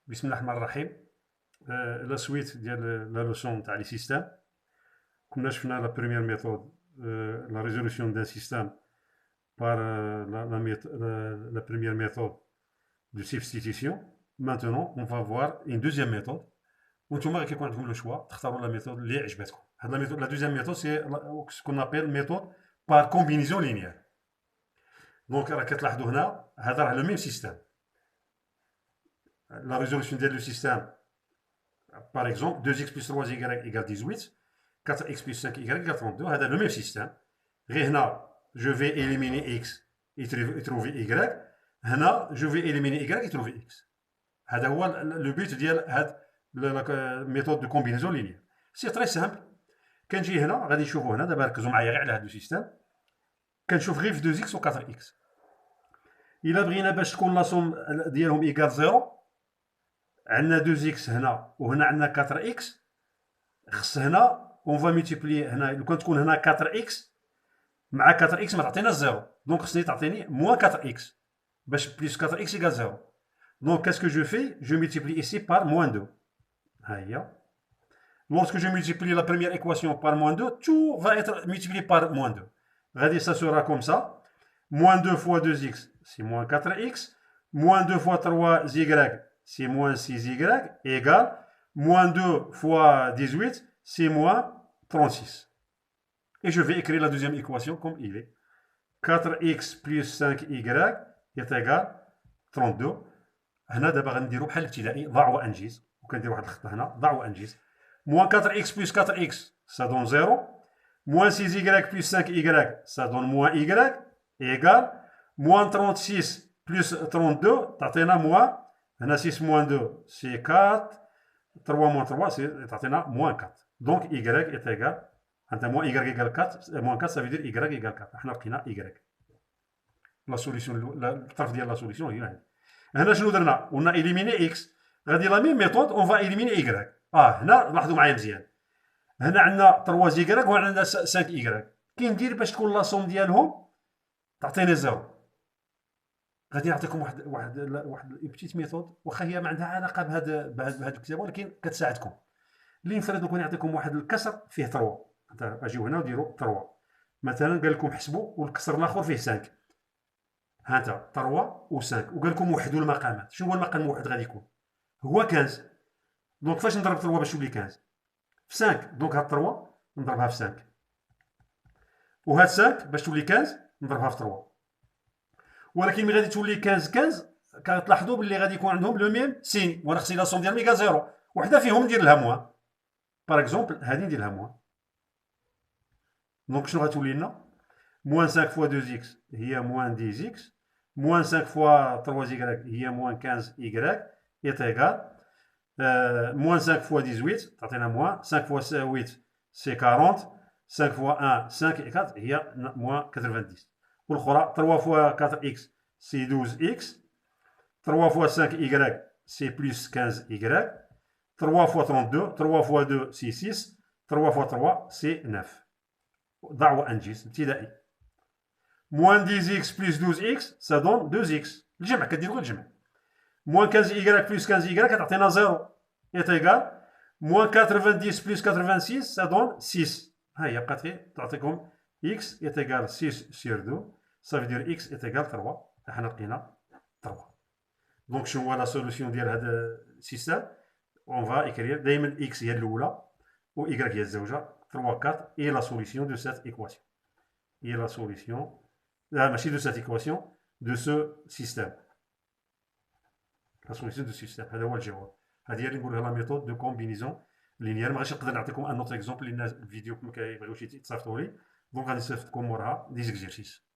بسم الله الرحمن الرحيم. لا سويت ديال لا لوسون تاع لي سيستيم. كنا شفنا لا بروميير ميثود لا ريزولوسيون دان سيستيم بار la première méthode de substitution. Maintenant, on va voir une deuxième méthode. وانتم كيكون عندكم لو شوا تختاروا لا ميثود اللي عجبتكم. هاد لا ميثود لا دوزيام ميثود سي ce qu'on appelle méthode par combinaison linéaire. دونك راه كتلاحظوا هنا هذا راه لو ميم سيستيم. La résolution du système, par exemple, 2x plus 3y égale 18, 4x plus 5y égale 32, c'est le même système. Je vais éliminer x et trouver y. Là, je vais éliminer y et trouver x. C'est le but de la méthode de combinaison linéaire. C'est très simple. Quand je vais là, je vais voir là, d'abord que je vais le système. Quand je vais 2x ou 4x. Il a pris la somme égale 0. عندنا 2x هنا وهنا عندنا 4x. خص هنا اون فا ملتيبلي هنا لو كان تكون هنا 4x مع 4x ما تعطينا 0. دونك خصني تعطيني موان 4x باش بليس 4x يقال 0. دونك كاسكو جو في جو ملتيبلي ايسي بار موان 2. ها هي. Lorsque je multiplie la première équation par moins 2, tout va être multiplié par moins 2. Regardez, ça sera comme ça. Moins 2 fois 2x, c'est moins 4x. Moins 2 fois 3y, c'est moins 6y, égale moins 2 fois 18, c'est moins 36. Et je vais écrire la deuxième équation comme il est. 4x plus 5y est égal 32. هنا دابا غنديرو بحال الابتدائي ضع وانجز وكندير واحد الخطه هنا ضع وانجز. Moins 4x plus 4x, ça donne 0. Moins 6y plus 5y, ça donne moins y, égale moins 36 plus 32, t'as moins. 6 moins 2, c'est 4. 3 moins 3, c'est moins 4. Donc, y est égal. Moins y égale 4. Moins 4, ça veut dire y égale 4. On a y. La solution, la solution, on a éliminé x. On la même méthode, on va éliminer y. هنا لاحظوا معايا مزيان. هنا عندنا 3y وهنا عندنا 5y. كي ندير باش تكون لا سوم ديالهم تعطيني 0. غادي نعطيكم واحد بتيت ميثود واخا هي ما عندها علاقه بهذا الكتاب ولكن كتساعدكم. اللي نفرض نكون نعطيكم واحد الكسر فيه 3. اجيو هنا وديروا 3. مثلا قال لكم حسبوا والكسر الاخر فيه 5. ها انت 3 و5 وقال لكم وحدوا المقامات. شنو هو المقام الواحد غادي يكون؟ هو 15. دونك فاش نضرب 3 باش تولي 15 في 5. دونك هاد 3 نضربها في 5 وهاد 5 باش تولي 15 نضربها في 3. ولكن ملي غادي تولي 15 كتلاحظوا باللي غادي يكون عندهم لو ميم سين وانا خصني لا سوم ديالهم يلقى 0. وحده فيهم ندير لها موان. باغ اكزومبل هادي ندير لها موان. دونك شنو غتولي لنا؟ موان 5 فوا 2 اكس هي موان 10 اكس. موان 5 فوا 3 y هي موان 15 y est égal moins 5 fois 18, moins 5 fois 8, c'est 40. 5 fois 1, 5 et 4, il y a moins 90. Pour le 3 fois 4x, c'est 12x. 3 fois 5y, c'est plus 15y. 3 fois 32, 3 fois 2, c'est 6. 3 fois 3, c'est 9. ضع انجز ابتدائي. Moins 10x plus 12x, ça donne 2x. الجمع كدير غير الجمع. Moins 15y plus 15y, كتعطينا 0 est égal. Moins 90 plus 86, ça donne 6. هيا بقات غير تعطيكم x est égal 6 sur 2. Ça veut dire x est égal 3. حنا لقينا 3. دونك شنو هو لا سوليسيون ديال هذا السيستم؟ اون فا اكرير دائما x هي الاولى و y هي الزوجه 3 4 et la solution de cette équation. Et la solution ماشي de cette équation de ce système. La solution de ce système هذا هو الجواب. هذه هي اللي نقولها لا ميثود دو كومبينيزون لينيير. ما غاديش نقدر نعطيكم ان اوتر اكزومبل لان الفيديو ما كيبغيوش يتصيفطوا لي. دونك غادي نصيفط لكم موراها دي زيكزيرسيس.